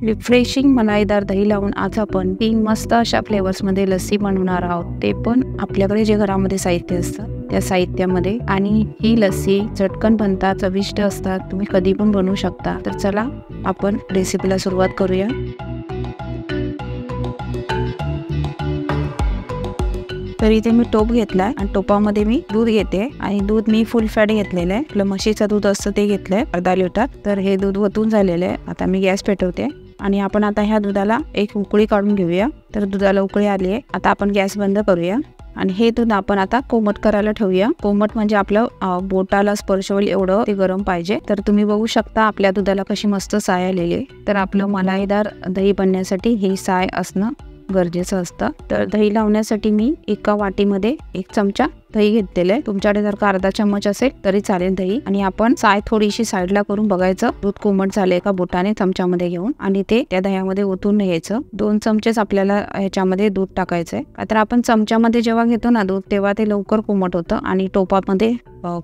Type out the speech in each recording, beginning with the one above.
Refreshing मलाईदार दही लावून आज आपण 3 मस्त अशा फ्लेवर्समध्ये लस्सी बनवणार आहोत, ते पण आपल्याकडे जे घरामध्ये साहित्य असतं त्या साहित्यामध्ये। आणि ही लस्सी झटकन बनतात, चविष्ट असतात, तुम्ही कधी पण बनवू शकता। तर चला आपण रेसिपीला सुरुवात करूया। तर इथे मी टोप घेतलाय आणि टोपामध्ये मी दूध घेते आणि दूध मी फुल फॅट घेतलेलं आहे। आपलं म्हशीचं दूध असतं ते घेतलंय अर्धा लिटर। तर हे दूध ओतून झालेलं आहे। आता मी गॅस पेटवते आणि आपण आता ह्या दुधाला एक उकळी काढून घेऊया। तर दुधाला उकळी आली आहे, आता आपण गॅस बंद करूया आणि हे दूध आपण आता कोमट करायला ठेवूया। कोमट म्हणजे आपलं बोटाला स्पर्श होईल एवढं ते गरम पाहिजे। तर तुम्ही बघू शकता आपल्या दुधाला कशी मस्त साय आलेली आहे। तर आपलं मलाईदार दही बनण्यासाठी ही साय असणं गरजेचं असतं। तर दही लावण्यासाठी मी एका वाटीमध्ये 1 चमचा दही घेतलेलं आहे। तुमच्याकडे जर का अर्धा चम्मच असेल तरी चालेल दही। आणि आपण साय थोडीशी साईडला करून बघायचं दूध कोमट झाले का बोटाने चमच्यामध्ये घेऊन आणि ते त्या दह्यामध्ये ओतून घ्यायचं। 2 चमचेच आपल्याला ह्याच्यामध्ये दूध टाकायचंय। तर आपण चमच्यामध्ये जेव्हा घेतो ना दूध तेव्हा ते लवकर कोमट होतं आणि टोपामध्ये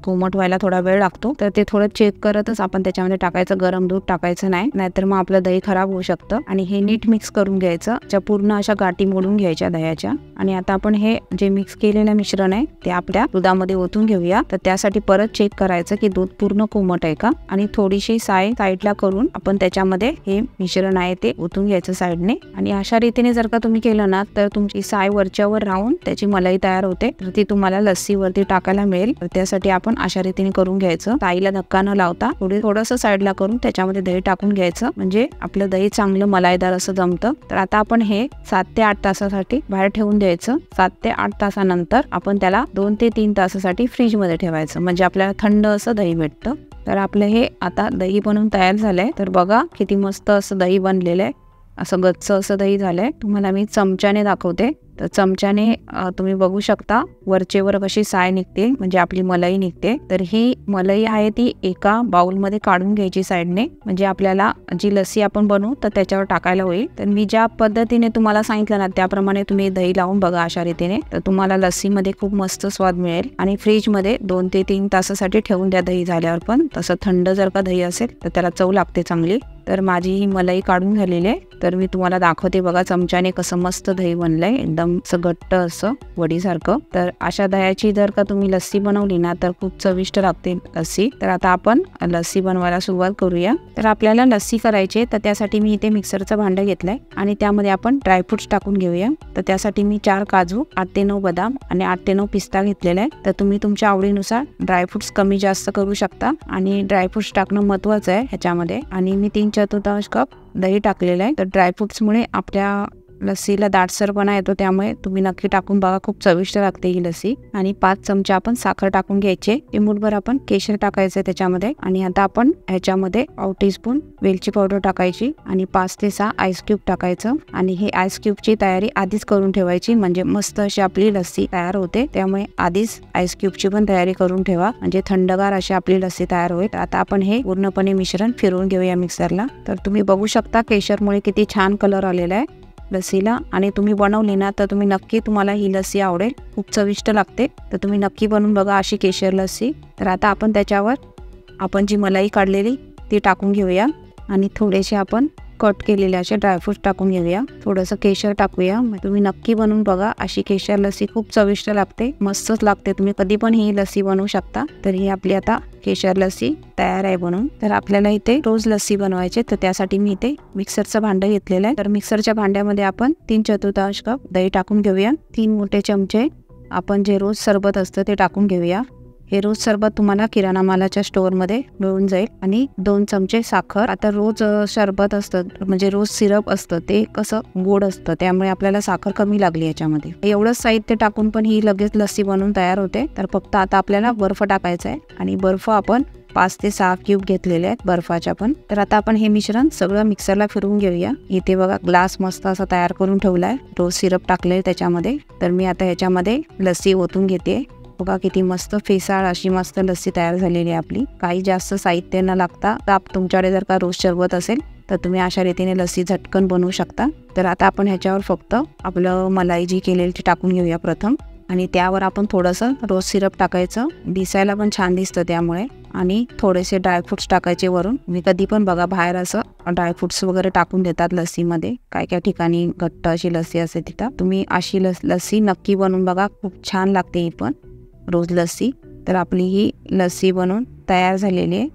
कोमट व्हायला थोडा वेळ लागतो। तर ते थोडं चेक करतच आपण त्याच्यामध्ये टाकायचं, गरम दूध टाकायचं नाही, नाहीतर मग आपलं दही खराब होऊ शकतं। आणि हे नीट मिक्स करून घ्यायचं, ज्या पूर्ण अशा गाठी मोडून घ्यायच्या दह्याच्या। आणि आता आपण हे जे मिक्स केलेलं मिश्रण आहे ते आपल्या दुधामध्ये ओतून घेऊया। तर त्यासाठी परत चेक करायचं की दूध पूर्ण कोमट आहे का, आणि थोडीशी साय साईडला करून आपण त्याच्यामध्ये हे मिश्रण आहे ते ओतून घ्यायचं साईडने। आणि अशा रीतीने जर का तुम्ही केलं ना तर तुमची साय वरच्यावर राहून त्याची मलाई तयार होते, तर ती तुम्हाला लस्सीवरती टाकायला मिळेल। तर त्यासाठी आपण अशा रीतीने करून घ्यायचं, साईला धक्का न लावता थोडंसं साईडला करून त्याच्यामध्ये दही टाकून घ्यायचं, म्हणजे आपलं दही चांगलं मलाईदार असं जमतं। तर आता आपण हे 7 ते 8 तासासाठी बाहेर ठेवून द्यायचं। 7 ते 8 तासानंतर आपण त्याला 2 ते 3 तासासाठी फ्रीज मध्ये ठेवायचं, म्हणजे आपल्याला थंड असं दही भेटतं। तर आपलं हे आता दही बनवून तयार झालंय। तर बघा किती मस्त असं दही बनलेलं आहे, असं गच्च असं दही झालंय। तुम्हाला मी चमच्याने दाखवते। तर चमच्याने तुम्ही बघू शकता वरचेवर कशी साय निघते, म्हणजे आपली मलाई निघते। तर ही मलाई आहे ती एका बाउलमध्ये काढून घ्यायची साईडने, म्हणजे आपल्याला जी लस्सी आपण बनवू तर त्याच्यावर टाकायला होईल। तर मी ज्या पद्धतीने तुम्हाला सांगितलं ना त्याप्रमाणे तुम्ही दही लावून बघा अशा रीतीने, तर तुम्हाला लस्सीमध्ये खूप मस्त स्वाद मिळेल। आणि फ्रीजमध्ये 2 ते 3 तासासाठी ठेवून द्या दही झाल्यावर। पण तसं थंड जर का दही असेल तर त्याला चव लागते चांगली। तर माझी ही मलाई काढून झालेली आहे, तर मी तुम्हाला दाखवते बघा चमच्याने कसं मस्त दही बनलंय, एकदम असं घट्ट असं वडीसारखं। तर अशा दह्याची जर का तुम्ही लस्सी बनवली ना तर खूप चविष्ट लागते लस्सी। तर आता आपण लस्सी बनवायला सुरुवात करूया। तर आपल्याला लस्सी करायची तर त्यासाठी मी इथे मिक्सरचं भांडं घेतलंय आणि त्यामध्ये आपण ड्रायफ्रुट्स टाकून घेऊया। तर त्यासाठी मी 4 काजू, 8 ते 9 बदाम आणि 8 ते 9 पिस्ता घेतलेला आहे। तर तुम्ही तुमच्या आवडीनुसार ड्रायफ्रुट्स कमी जास्त करू शकता आणि ड्रायफ्रुट्स टाकणं महत्त्वाचं आहे ह्याच्यामध्ये। आणि मी 3/4 कप दही टाकलेलं आहे। तर ड्रायफ्रुट्समुळे आपल्या लस्सीला दाटसरपणा येतो, त्यामुळे तुम्ही नक्की टाकून बघा, खूप चविष्ट लागते ही लस्सी। आणि 5 चमचे आपण साखर टाकून घ्यायचे, चिमूटभर आपण केशर टाकायचं त्याच्यामध्ये। आणि आता आपण ह्याच्यामध्ये पाव टीस्पून वेलची पावडर टाकायची आणि 5 ते 6 आईस क्यूब टाकायचं। आणि हे आईस क्यूबची तयारी आधीच करून ठेवायची, म्हणजे मस्त अशी आपली लस्सी तयार होते। त्यामुळे आधीच आईस क्यूबची पण तयारी करून ठेवा, म्हणजे थंडगार अशी आपली लस्सी तयार होईल। आता आपण हे पूर्णपणे मिश्रण फिरवून घेऊया मिक्सरला। तर तुम्ही बघू शकता केशरमुळे किती छान कलर आलेला आहे लस्सीला। आणि तुम्ही बनवली ना तर तुम्ही नक्की, तुम्हाला ही लस्सी आवडेल, खूप चविष्ट लागते। तर तुम्ही नक्की बनवून बघा अशी केशर लस्सी। तर आता आपण त्याच्यावर आपण जी मलाई काढलेली ती टाकून घेऊया आणि थोडेसे आपण कट केलेले असे ड्रायफ्रूट्स टाकून घेऊया, थोडंसं केशर टाकूया। तुम्ही नक्की बनवून बघा अशी केशर लस्सी, खूप चविष्ट लागते, मस्तच लागते। तुम्ही कधी पण ही लस्सी बनवू शकता। तर ही आपली आता केशर लस्सी तयार आहे बनवून। तर आपल्याला इथे रोज लस्सी बनवायचे, तर त्यासाठी मी इथे मिक्सरचं भांडं घेतलेलं आहे। तर मिक्सरच्या भांड्यामध्ये आपण 3/4 कप दही टाकून घेऊया। 3 मोठे चमचे आपण जे रोज सरबत असतं ते टाकून घेऊया। हे रोज सरबत तुम्हाला किराणा मालाच्या स्टोअरमध्ये मिळून जाईल। आणि 2 चमचे साखर। आता रोज सरबत असतं, म्हणजे रोज सिरप असतं ते कसं गोड असतं, त्यामुळे आपल्याला साखर कमी लागली याच्यामध्ये। एवढंच साहित्य टाकून पण ही लगेच लस्सी बनवून तयार होते। तर फक्त आता आपल्याला बर्फ टाकायचा आहे आणि बर्फ आपण 5 ते 6 क्यूब घेतलेले आहेत बर्फाच्या पण। तर आता आपण हे मिश्रण सगळं मिक्सरला फिरवून घेऊया। इथे बघा ग्लास मस्त असा तयार करून ठेवलाय, रोज सिरप टाकले त्याच्यामध्ये। तर मी आता ह्याच्यामध्ये लस्सी ओतून घेते। बघा किती मस्त फेसाळ अशी मस्त लस्सी तयार झालेली आहे आपली, काही जास्त साहित्य न लागता। तर तुमच्याकडे जर का रोज सरबत असेल तर तुम्ही अशा रीतीने लस्सी झटकन बनवू शकता। तर आता आपण ह्याच्यावर फक्त आपलं मलाई जी केलेली ती टाकून घेऊया प्रथम। आणि त्यावर आपण थोडंसं रोज सिरप टाकायचं, दिसायला पण छान दिसतं त्यामुळे. आणि थोडेसे ड्रायफ्रुट्स टाकायचे वरून. मी कधी पण बघा बाहेर असं ड्रायफ्रुट्स वगैरे टाकून देतात लस्सीमध्ये, काय काय ठिकाणी घट्ट अशी लस्सी असते तिथं. तुम्ही अशी लस्सी नक्की बनवून बघा, खूप छान लागते ही पण रोज लस्सी. तर आपली ही लस्सी बनवून तयार झालेली आहे,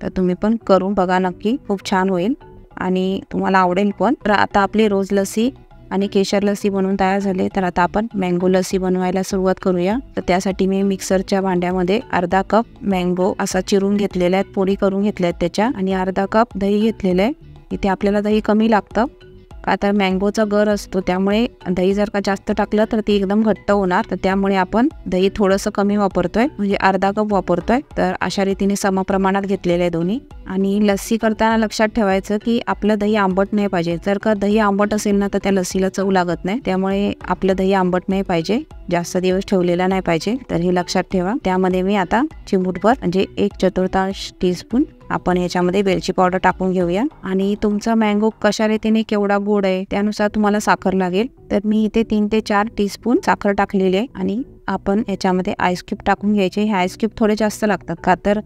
तर तुम्ही पण करून बघा नक्की, खूप छान होईल आणि तुम्हाला आवडेल पण. तर आता आपली रोज लस्सी आणि केशर लस्सी बनवून तयार झाले. तर आता आपण मँगो लस्सी बनवायला सुरुवात करूया. तर त्यासाठी मी मिक्सरच्या भांड्यामध्ये अर्धा कप मँगो असा चिरून घेतलेला आहे, पोळी करून घेतल्या आहेत त्याच्या, आणि अर्धा कप दही घेतलेलं आहे. इथे आपल्याला दही कमी लागतं, का तर मँगोचा गर असतो, त्यामुळे दही जर का जास्त टाकलं तर ती एकदम घट्ट होणार. तर त्यामुळे आपण दही थोडंसं कमी वापरतोय, म्हणजे अर्धा कप वापरतोय. तर अशा रीतीने समप्रमाणात घेतलेले आहे दोन्ही. आणि लस्सी करताना लक्षात ठेवायचं की आपलं दही आंबट नाही पाहिजे. जर का दही आंबट असेल ना तर त्या लस्सीला चव लागत नाही, त्यामुळे आपलं दही आंबट नाही पाहिजे, जास्त दिवस ठेवलेला नाही पाहिजे. तर हे लक्षात ठेवा. त्यामध्ये मी आता चिमूटभर म्हणजे 1/4 टीस्पून आपण याच्यामध्ये वेलची पावडर टाकून घेऊया. आणि तुमचा मँगो कशा रीतीने केवढा गोड आहे त्यानुसार तुम्हाला साखर लागेल. तर मी इथे 3 ते 4 टीस्पून साखर टाकलेली आहे. आणि आपण याच्यामध्ये आईस क्यूब टाकून घ्यायचे. हे आईस क्यूब थोडे जास्त लागतात, का तर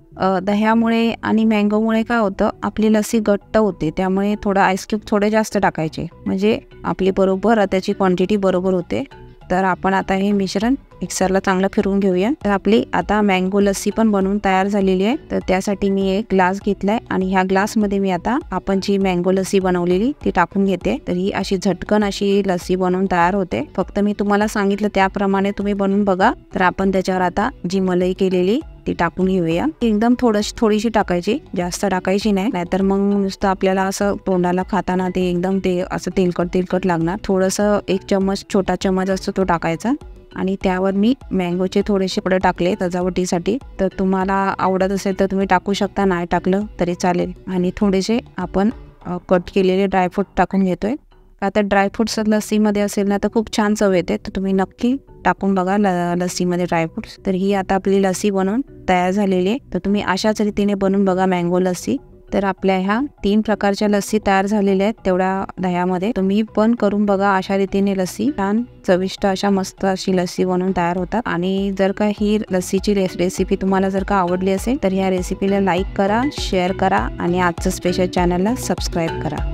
दह्यामुळे आणि मँगोमुळे काय होतं, आपली लस्सी घट्ट होते, त्यामुळे थोडं आईस क्यूब थोडे जास्त टाकायचे, म्हणजे आपली बरोबर त्याची क्वांटिटी बरोबर होते. तर आपण आता हे मिश्रण मिक्सरला चांगलं फिरवून घेऊया. तर आपली आता मँगो लस्सी पण बनवून तयार झालेली आहे. तर त्यासाठी मी एक ग्लास घेतलाय आणि ह्या ग्लासमध्ये मी आता आपण जी मँगो लस्सी बनवलेली ती टाकून घेते. तर ही अशी झटकन अशी लस्सी बनवून तयार होते. फक्त मी तुम्हाला सांगितलं त्याप्रमाणे तुम्ही बनवून बघा. तर आपण त्याच्यावर आता जी मलाई केलेली ती टाकून घेऊया. एकदम थोडीशी टाकायची, जास्त टाकायची नाही, नाहीतर मग नुसतं आपल्याला असं तोंडाला खाताना ते एकदम ते असं तेलकट लागणार. थोडंसं 1 चम्मच, छोटा चम्मच असतो तो टाकायचा. आणि त्यावर मी मँगोचे थोडेसे पुढे टाकले सजावटीसाठी. तर तुम्हाला आवडत असेल तर तुम्ही टाकू शकता, नाही टाकलं तरी चालेल. आणि थोडेसे आपण कट केलेले ड्रायफ्रूट टाकून घेतोय, का तर ड्रायफ्रुट्स लस्सीमध्ये असेल ना तर खूप छान चव येते. तर तुम्ही नक्की टाकून बघा लस्सीमध्ये ड्रायफ्रुट्स. तर ही आता आपली लस्सी बनवून तयार झालेली आहे. तर तुम्ही अशाच रीतीने बनवून बघा मँगो लस्सी. तर आपल्या ह्या 3 प्रकारच्या लस्सी तयार झालेल्या आहेत तेवढ्या दह्यामध्ये. तुम्ही पण करून बघा अशा रीतीने लस्सी, छान चविष्ट अशा मस्त अशी लस्सी बनवून तयार होतात. आणि जर का ही लस्सीची रेसिपी तुम्हाला जर का आवडली असेल तर ह्या रेसिपीला लाईक करा, शेअर करा आणि आजचं स्पेशल चॅनलला सबस्क्राईब करा.